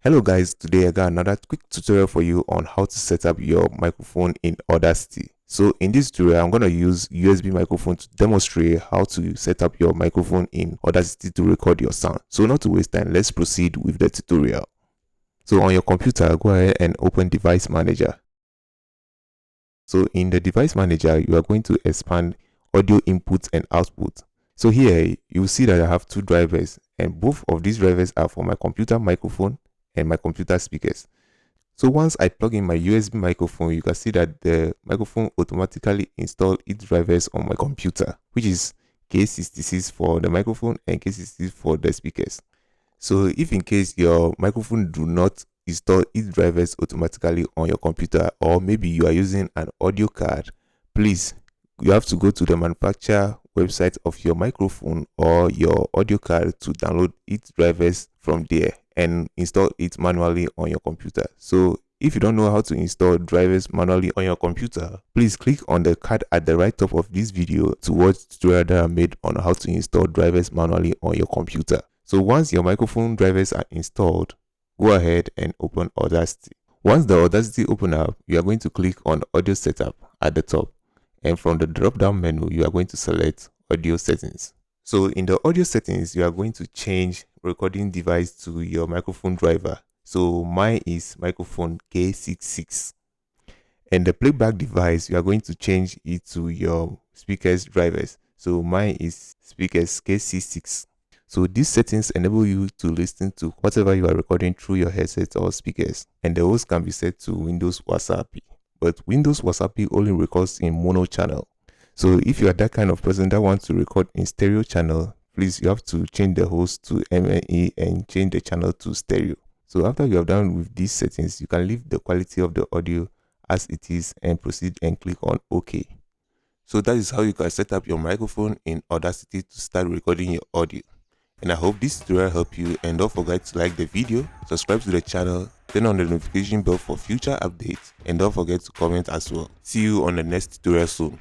Hello guys, today I got another quick tutorial for you on how to set up your microphone in Audacity. So in this tutorial, I'm going to use USB microphone to demonstrate how to set up your microphone in Audacity to record your sound. So not to waste time, let's proceed with the tutorial. So on your computer, go ahead and open Device Manager. So in the Device Manager, you are going to expand Audio Input and Output. So here, you will see that I have two drivers, and both of these drivers are for my computer microphone and my computer speakers. So once I plug in my USB microphone, you can see that the microphone automatically installed its drivers on my computer, which is K66 for the microphone and K66 for the speakers. So if in case your microphone do not install its drivers automatically on your computer, or maybe you are using an audio card, please, you have to go to the manufacturer website of your microphone or your audio card to download its drivers from there and install it manually on your computer. So if you don't know how to install drivers manually on your computer, please click on the card at the right top of this video to watch tutorial that I made on how to install drivers manually on your computer. So once your microphone drivers are installed, go ahead and open Audacity. Once the Audacity open up, you are going to click on Audio Setup at the top, and from the drop down menu you are going to select Audio Settings. So in the audio settings, you are going to change recording device to your microphone driver. So mine is microphone K66, and the playback device, you are going to change it to your speakers drivers. So mine is speakers K66. So these settings enable you to listen to whatever you are recording through your headset or speakers, and the host can be set to Windows Wasapi. But Windows Wasapi only records in mono channel. So if you are that kind of person that wants to record in stereo channel, please, you have to change the host to MNE and change the channel to stereo. So after you have done with these settings, you can leave the quality of the audio as it is and proceed and click on OK. So that is how you can set up your microphone in Audacity to start recording your audio. And I hope this tutorial helped you, and don't forget to like the video, subscribe to the channel, turn on the notification bell for future updates, and don't forget to comment as well. See you on the next tutorial soon.